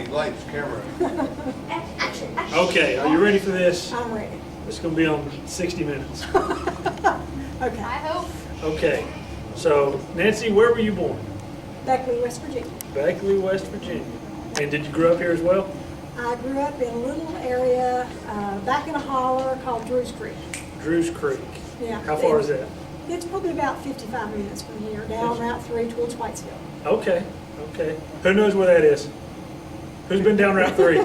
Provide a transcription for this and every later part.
Rolling lights, camera. Okay, are you ready for this? I'm ready. It's going to be on 60 Minutes. Okay. I hope. Okay, so Nancy, where were you born? Beckley, West Virginia. Beckley, West Virginia. And did you grow up here as well? I grew up in a little area back in a holler called Drew's Creek. Drew's Creek. Yeah. How far is that? It's probably about 55 minutes from here, down Route 3 towards Whitesville. Okay, okay. Who knows where that is? Who's been down Route 3?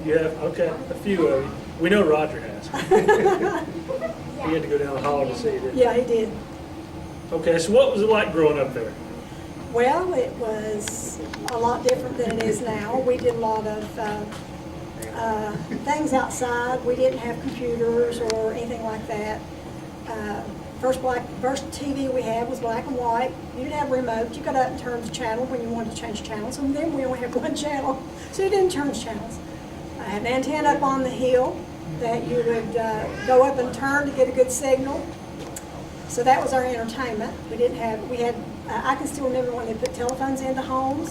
You have? Okay, a few of you. We know Roger has. He had to go down the holler to see it. Yeah, he did. Okay, so what was it like growing up there? Well, it was a lot different than it is now. We did a lot of things outside. We didn't have computers or anything like that. First TV we had was black and white. You didn't have a remote. You got up and turned the channel when you wanted to change channels. And then we only had one channel, so you didn't change channels. I had an antenna up on the hill that you would go up and turn to get a good signal. So that was our entertainment. We had, I can still remember when they put telephones into homes.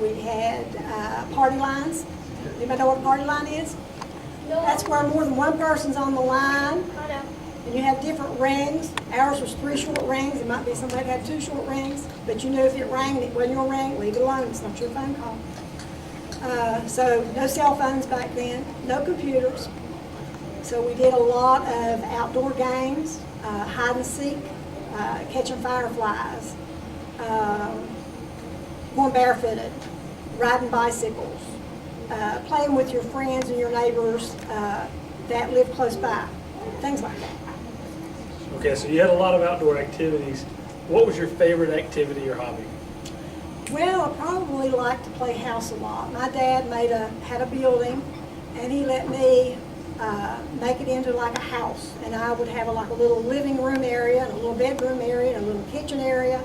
We had party lines. Anybody know what a party line is? No. That's where more than one person's on the line. I know. And you have different rings. Ours was 3 short rings. It might be somebody that had 2 short rings. But you knew if it rang and it wasn't your ring, leave it alone. It's not your phone call. So no cell phones back then, no computers. So we did a lot of outdoor games, hide and seek, catching fireflies, going barefooted, riding bicycles, playing with your friends and your neighbors that lived close by, things like that. Okay, so you had a lot of outdoor activities. What was your favorite activity or hobby? Well, I probably liked to play house a lot. My dad had a building, and he let me make it into like a house. And I would have like a little living room area, and a little bedroom area, and a little kitchen area.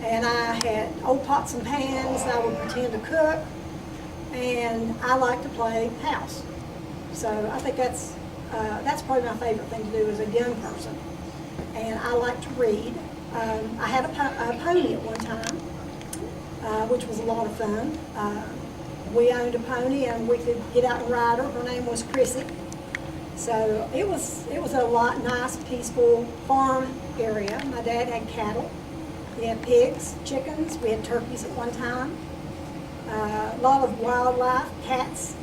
And I had old pots and pans that I would pretend to cook. And I like to play house. So I think that's probably my favorite thing to do as a young person. And I like to read. I had a pony at one time. Which was a lot of fun. We owned a pony and we could get out and ride her. Her name was Chrissy. So it was a lot nice, peaceful farm area. My dad had cattle. We had pigs, chickens. We had turkeys at one time. A lot of wildlife, cats,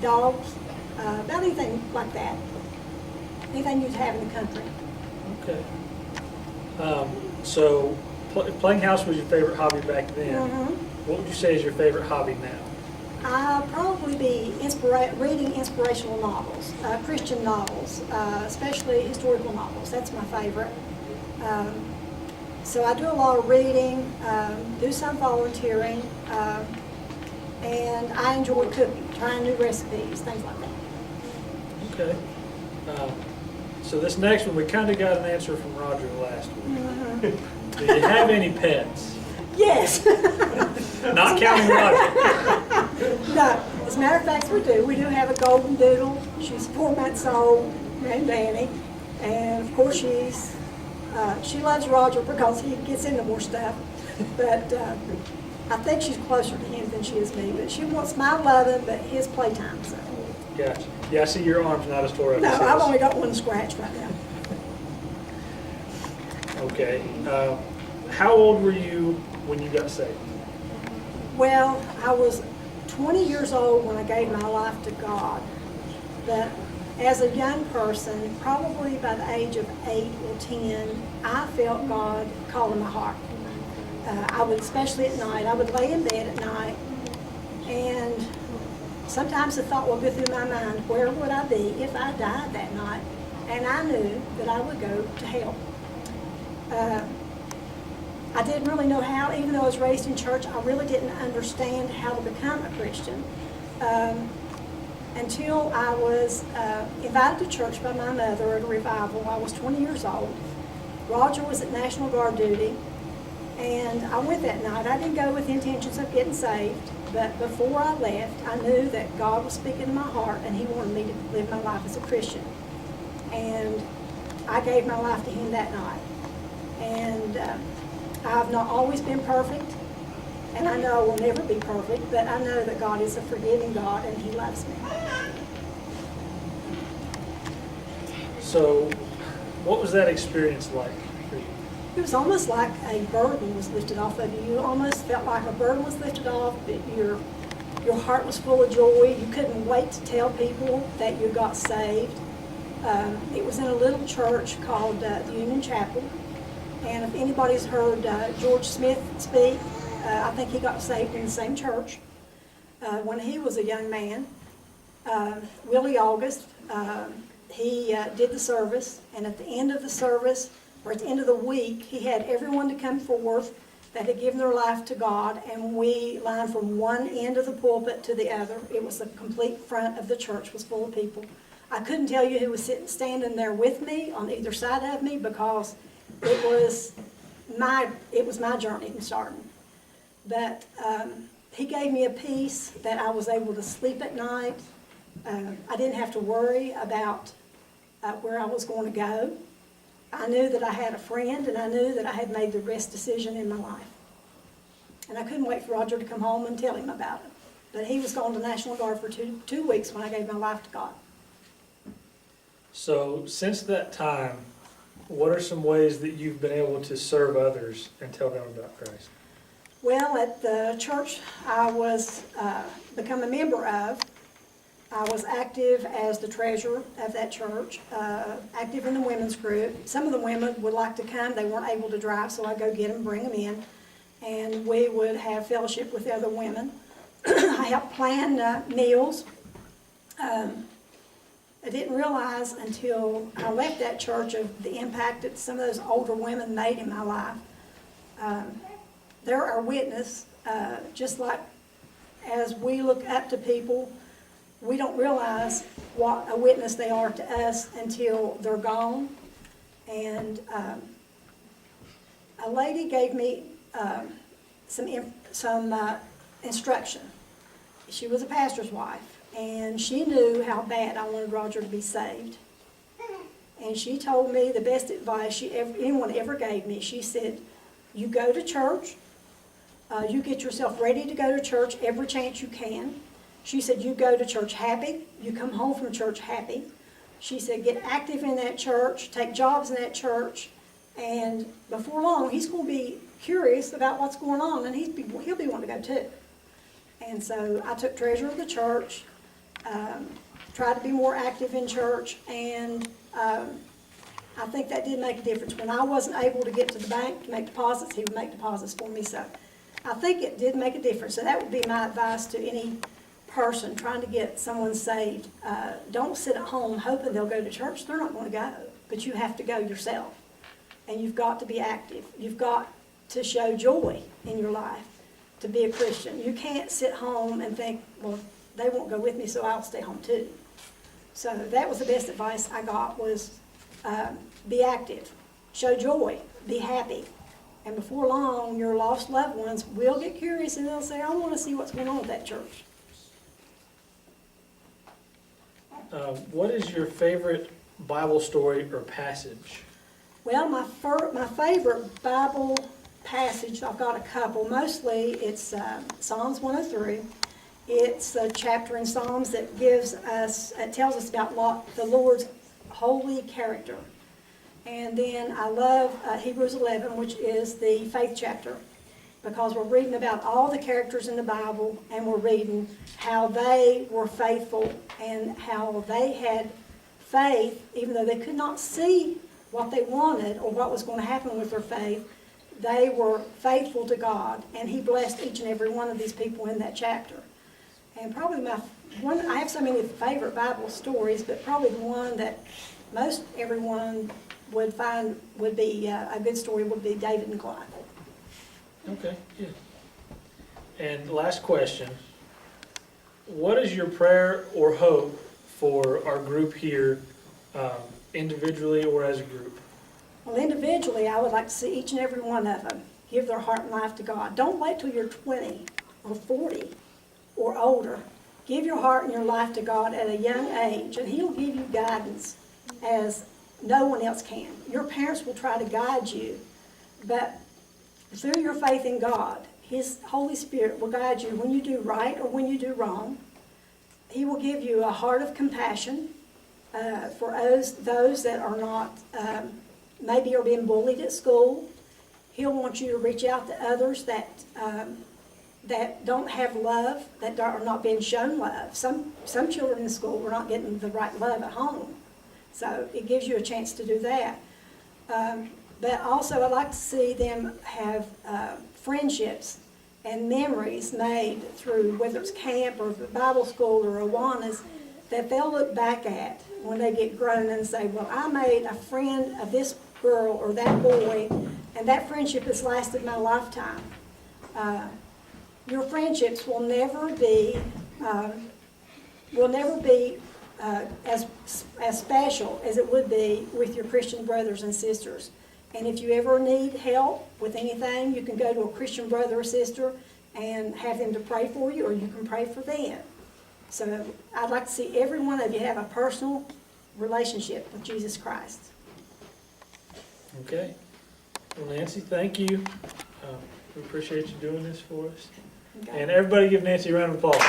dogs, about anything like that. Anything you'd have in the country. Okay. So playing house was your favorite hobby back then. Mm-hmm. What would you say is your favorite hobby now? I'll probably be reading inspirational novels, Christian novels, especially historical novels. That's my favorite. So I do a lot of reading, do some volunteering, and I enjoy cooking, trying new recipes, things like that. Okay. So this next one, we kind of got an answer from Roger last week. Mm-hmm. Do you have any pets? Yes. Not counting Roger. No, as a matter of fact, we do. We do have a golden doodle. She's 4 months old, named Annie. And of course she loves Roger because he gets into more stuff. But I think she's closer to him than she is me. But she wants my loving, but his playtime. So. Gotcha. Yeah, I see your arm's not as tore up No, as his. I've only got one scratch right now. Okay. How old were you when you got saved? Well, I was 20 years old when I gave my life to God. But as a young person, probably by the age of 8 or 10, I felt God calling my heart. I would, especially at night, I would lay in bed at night, and sometimes the thought would go through my mind, where would I be if I died that night? And I knew that I would go to hell. I didn't really know how, even though I was raised in church, I really didn't understand how to become a Christian until I was invited to church by my mother at a revival. I was 20 years old. Roger was at National Guard duty, and I went that night. I didn't go with intentions of getting saved, but before I left, I knew that God was speaking to my heart, and He wanted me to live my life as a Christian. And I gave my life to Him that night. And I've not always been perfect. And I know I will never be perfect, but I know that God is a forgiving God and He loves me. So, what was that experience like for you? It was almost like a burden was lifted off of you. You almost felt like a burden was lifted off, but your heart was full of joy. You couldn't wait to tell people that you got saved. It was in a little church called the Union Chapel. And if anybody's heard George Smith speak, I think he got saved in the same church when he was a young man. Willie August, he did the service, and at the end of the service, or at the end of the week, he had everyone to come forth that had given their life to God, and we lined from one end of the pulpit to the other. It was the complete front of the church was full of people. I couldn't tell you who was standing there with me on either side of me because it was my journey in starting. But he gave me a peace that I was able to sleep at night. I didn't have to worry about where I was going to go. I knew that I had a friend, and I knew that I had made the best decision in my life. And I couldn't wait for Roger to come home and tell him about it. But he was gone to National Guard for two weeks when I gave my life to God. So, since that time, what are some ways that you've been able to serve others and tell them about Christ? Well, at the church I was become a member of, I was active as the treasurer of that church, active in the women's group. Some of the women would like to come. They weren't able to drive, so I'd go get them, bring them in, and we would have fellowship with the other women. I helped plan meals. I didn't realize until I left that church of the impact that some of those older women made in my life. They're our witness, just like as we look up to people, we don't realize what a witness they are to us until they're gone. And a lady gave me some instruction. She was a pastor's wife, and she knew how bad I wanted Roger to be saved. And she told me the best advice anyone ever gave me. She said, you go to church, you get yourself ready to go to church every chance you can. She said, you go to church happy, you come home from church happy. She said, get active in that church, take jobs in that church, and before long, he's going to be curious about what's going on, and he'll be wanting to go too. And so I took treasurer of the church, tried to be more active in church, and I think that did make a difference. When I wasn't able to get to the bank to make deposits, he would make deposits for me. So I think it did make a difference. So that would be my advice to any person trying to get someone saved. Don't sit at home hoping they'll go to church. They're not going to go, but you have to go yourself. And you've got to be active. You've got to show joy in your life to be a Christian. You can't sit home and think, well, they won't go with me, so I'll stay home too. So that was the best advice I got was be active, show joy, be happy. And before long, your lost loved ones will get curious and they'll say, I want to see what's going on with that church. What is your favorite Bible story or passage? Well, my favorite Bible passage, I've got a couple. Mostly it's Psalms 103. It's a chapter in Psalms that tells us about the Lord's holy character. And then I love Hebrews 11, which is the faith chapter, because we're reading about all the characters in the Bible, and we're reading how they were faithful and how they had faith, even though they could not see what they wanted or what was going to happen with their faith. They were faithful to God, and He blessed each and every one of these people in that chapter. And probably I have so many favorite Bible stories, but probably the one that most everyone would find would be a good story would be David and Goliath. Okay, good. And last question, what is your prayer or hope for our group here, individually or as a group? Well, individually, I would like to see each and every one of them give their heart and life to God. Don't wait till you're 20 or 40 or older. Give your heart and your life to God at a young age, and He'll give you guidance as no one else can. Your parents will try to guide you, but through your faith in God, His Holy Spirit will guide you when you do right or when you do wrong. He will give you a heart of compassion for those that are not, maybe are being bullied at school. He'll want you to reach out to others that don't have love, that are not being shown love. Some children in school were not getting the right love at home. So it gives you a chance to do that. But also I'd like to see them have friendships and memories made through, whether it's camp or Bible school or Awanas, that they'll look back at when they get grown and say, well, I made a friend of this girl or that boy, and that friendship has lasted my lifetime. Your friendships will never be as special as it would be with your Christian brothers and sisters. And if you ever need help with anything, you can go to a Christian brother or sister and have them to pray for you, or you can pray for them. So I'd like to see every one of you have a personal relationship with Jesus Christ. Okay. Well, Nancy, thank you. We appreciate you doing this for us. Okay. And everybody give Nancy a round of applause.